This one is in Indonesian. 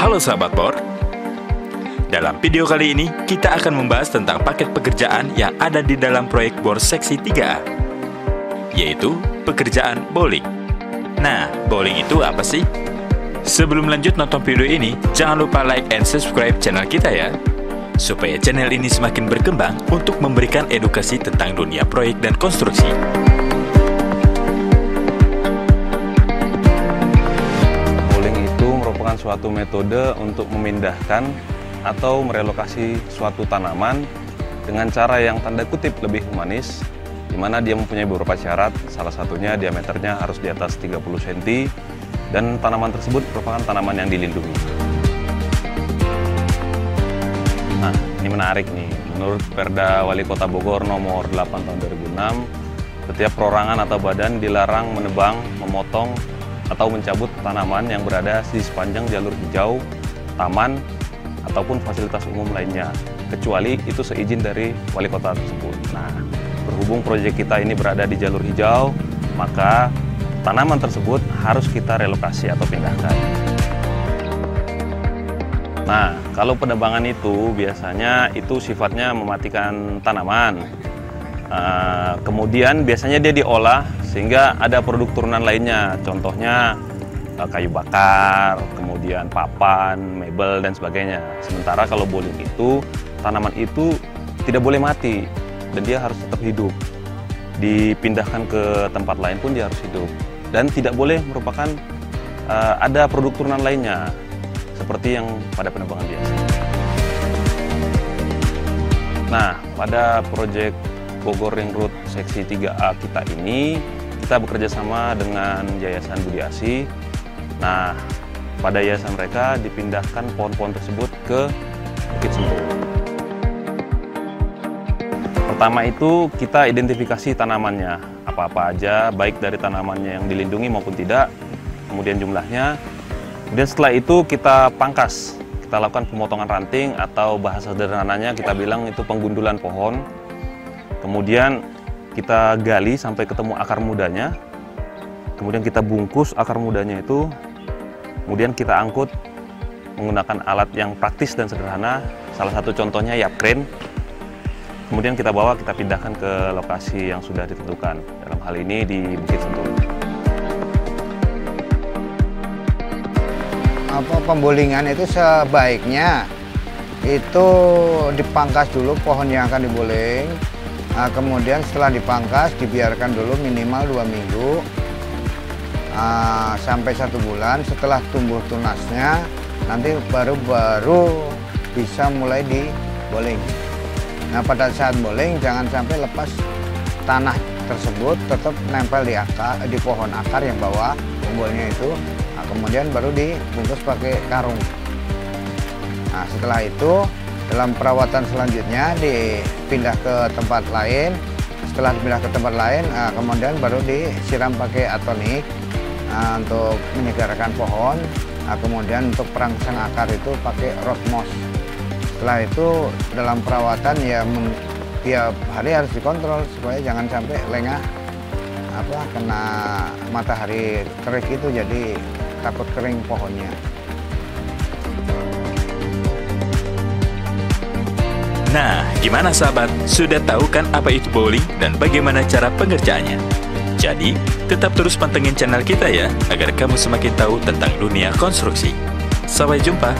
Halo sahabat Por. Dalam video kali ini, kita akan membahas tentang paket pekerjaan yang ada di dalam proyek BOR Seksi 3A, yaitu pekerjaan bowling. Nah, bowling itu apa sih? Sebelum lanjut nonton video ini, jangan lupa like and subscribe channel kita ya, supaya channel ini semakin berkembang untuk memberikan edukasi tentang dunia proyek dan konstruksi. Suatu metode untuk memindahkan atau merelokasi suatu tanaman dengan cara yang tanda kutip lebih humanis, di mana dia mempunyai beberapa syarat. Salah satunya diameternya harus di atas 30 cm dan tanaman tersebut merupakan tanaman yang dilindungi. Nah, ini menarik nih. Menurut Perda Wali Kota Bogor nomor 8 tahun 2006, setiap perorangan atau badan dilarang menebang, memotong, atau mencabut tanaman yang berada di sepanjang jalur hijau, taman, ataupun fasilitas umum lainnya, kecuali itu seizin dari wali kota tersebut. Nah, berhubung proyek kita ini berada di jalur hijau, maka tanaman tersebut harus kita relokasi atau pindahkan. Nah, kalau penebangan itu biasanya itu sifatnya mematikan tanaman. Kemudian biasanya dia diolah sehingga ada produk turunan lainnya, contohnya kayu bakar, kemudian papan, mebel, dan sebagainya. Sementara kalau bowling itu, tanaman itu tidak boleh mati dan dia harus tetap hidup. Dipindahkan ke tempat lain pun dia harus hidup dan tidak boleh merupakan ada produk turunan lainnya seperti yang pada penebangan biasa. Nah, pada proyek Bogor Ring Road Seksi 3A kita ini, kita bekerja sama dengan Yayasan Budi Asih. Nah, pada yayasan mereka dipindahkan pohon-pohon tersebut ke Bukit Sentul. Pertama itu kita identifikasi tanamannya, apa-apa aja, baik dari tanamannya yang dilindungi maupun tidak, kemudian jumlahnya. Kemudian setelah itu kita pangkas, kita lakukan pemotongan ranting atau bahasa sederhananya kita bilang itu penggundulan pohon. Kemudian kita gali sampai ketemu akar mudanya, kemudian kita bungkus akar mudanya itu, kemudian kita angkut menggunakan alat yang praktis dan sederhana, salah satu contohnya yap crane. Kemudian kita bawa, kita pindahkan ke lokasi yang sudah ditentukan, dalam hal ini di Bukit Sentul. Pembolingan itu sebaiknya itu dipangkas dulu pohon yang akan diboling. Nah, kemudian setelah dipangkas dibiarkan dulu minimal 2 minggu sampai 1 bulan. Setelah tumbuh tunasnya nanti baru bisa mulai diboling. Nah, pada saat boling jangan sampai lepas tanah tersebut, tetap nempel di pohon akar yang bawah pembolingnya itu. Nah, kemudian baru dibungkus pakai karung. Nah, setelah itu dalam perawatan selanjutnya dipindah ke tempat lain. Setelah dipindah ke tempat lain, kemudian baru disiram pakai atonik untuk menyegarkan pohon. Kemudian untuk perangsang akar itu pakai root moss. Setelah itu dalam perawatan ya tiap hari harus dikontrol supaya jangan sampai lengah kena matahari terik itu, jadi takut kering pohonnya. Nah, gimana sahabat? Sudah tahu kan apa itu bowling dan bagaimana cara pengerjaannya? Jadi, tetap terus pantengin channel kita ya, agar kamu semakin tahu tentang dunia konstruksi. Sampai jumpa!